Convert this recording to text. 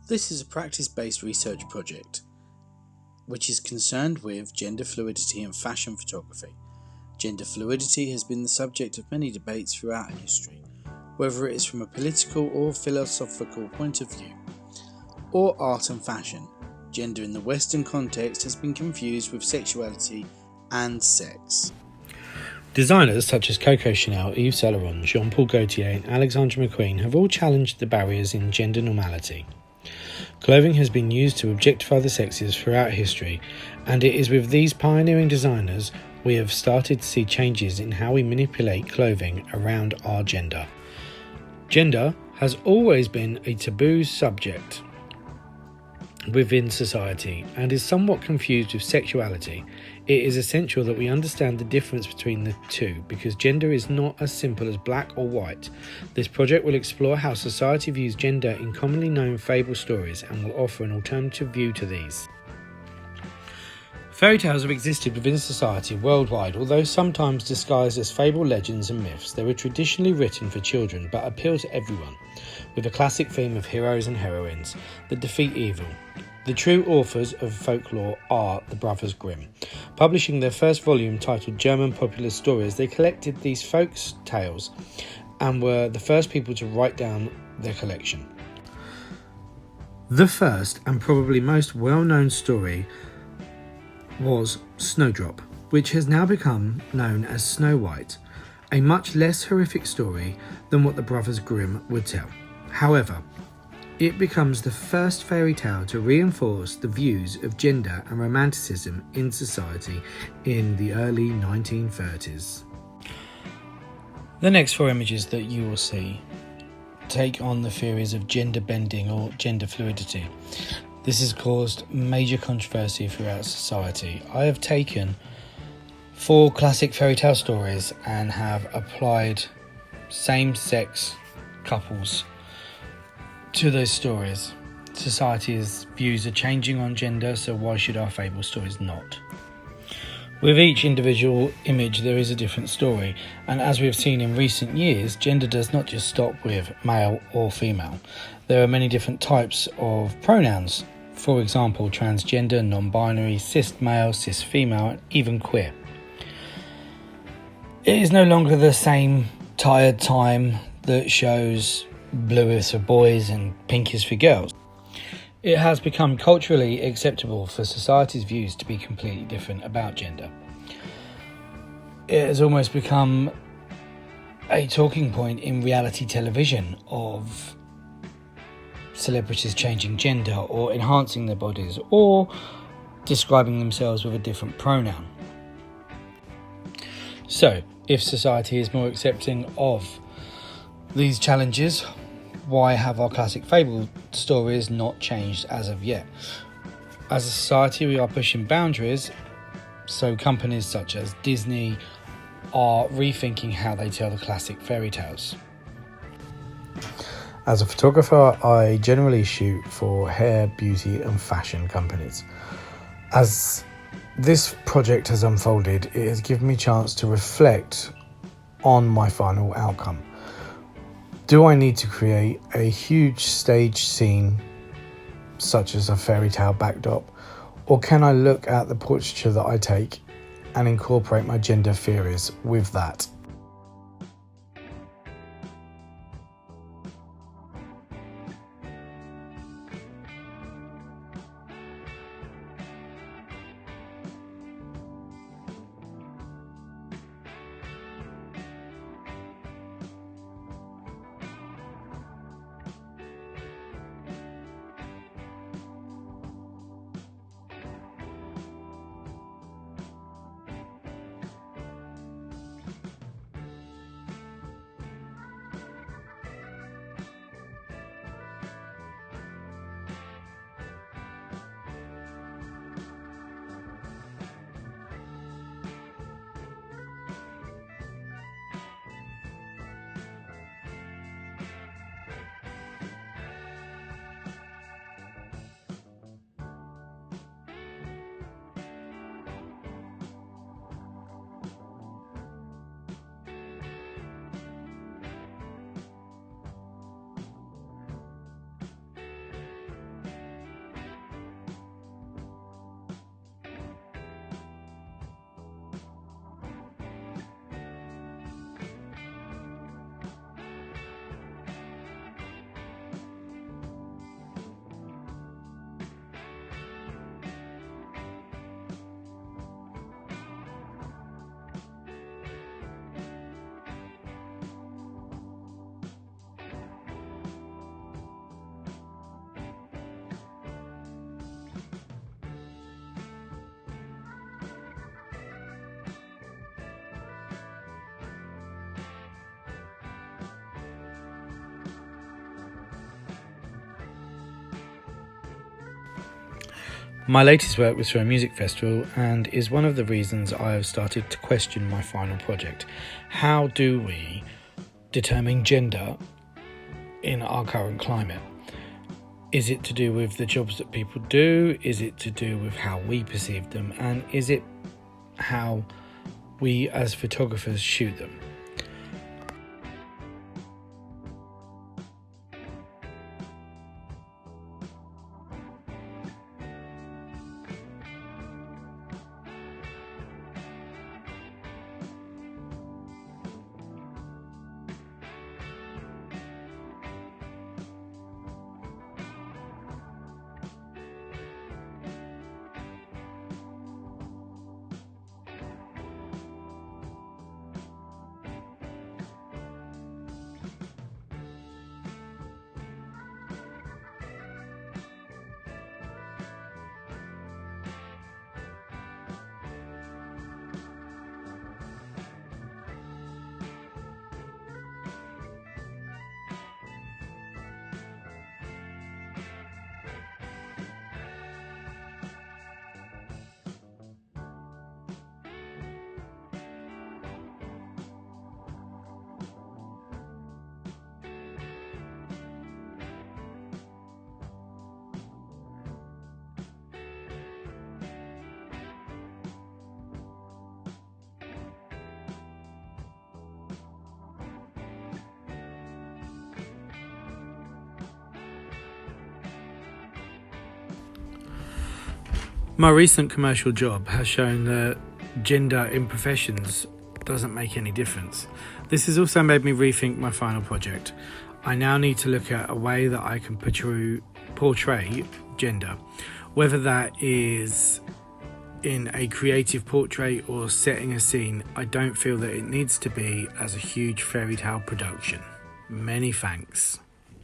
This is a practice-based research project which is concerned with gender fluidity in fashion photography. Gender fluidity has been the subject of many debates throughout history, whether it is from a political or philosophical point of view, or art and fashion. Gender in the Western context has been confused with sexuality and sex. Designers such as Coco Chanel, Yves Saint Laurent, Jean-Paul Gaultier and Alexander McQueen have all challenged the barriers in gender normality. Clothing has been used to objectify the sexes throughout history, and it is with these pioneering designers we have started to see changes in how we manipulate clothing around our gender. Gender has always been a taboo subject within society and is somewhat confused with sexuality. It is essential that we understand the difference between the two because gender is not as simple as black or white. This project will explore how society views gender in commonly known fable stories and will offer an alternative view to these. Fairy tales have existed within society worldwide, although sometimes disguised as fable legends and myths. They were traditionally written for children but appeal to everyone, with a classic theme of heroes and heroines that defeat evil. The true authors of folklore are the Brothers Grimm. Publishing their first volume titled German Popular Stories, they collected these folk tales and were the first people to write down their collection. The first and probably most well-known story was Snowdrop, which has now become known as Snow White, a much less horrific story than what the Brothers Grimm would tell. However, it becomes the first fairy tale to reinforce the views of gender and romanticism in society in the early 1930s. The next four images that you will see take on the theories of gender bending or gender fluidity. This has caused major controversy throughout society. I have taken 4 classic fairy tale stories and have applied same-sex couples to those stories. Society's views are changing on gender, so why should our fable stories not? With each individual image there is a different story, and as we have seen in recent years, gender does not just stop with male or female. There are many different types of pronouns. For example, transgender, non-binary, cis male, cis female, and even queer. It is no longer the same tired time that shows blue is for boys and pink is for girls. It has become culturally acceptable for society's views to be completely different about gender. It has almost become a talking point in reality television of celebrities changing gender or enhancing their bodies or describing themselves with a different pronoun. So, if society is more accepting of these challenges, why have our classic fable stories not changed as of yet? As a society, we are pushing boundaries, so companies such as Disney are rethinking how they tell the classic fairy tales. As a photographer, I generally shoot for hair, beauty and fashion companies. As this project has unfolded, it has given me a chance to reflect on my final outcome. Do I need to create a huge stage scene, such as a fairy tale backdrop, or can I look at the portraiture that I take and incorporate my gender theories with that? My latest work was for a music festival and is one of the reasons I have started to question my final project. How do we determine gender in our current climate? Is it to do with the jobs that people do? Is it to do with how we perceive them? And is it how we as photographers shoot them? My recent commercial job has shown that gender in professions doesn't make any difference. This has also made me rethink my final project. I now need to look at a way that I can portray gender, whether that is in a creative portrait or setting a scene. I don't feel that it needs to be as a huge fairy tale production. Many thanks.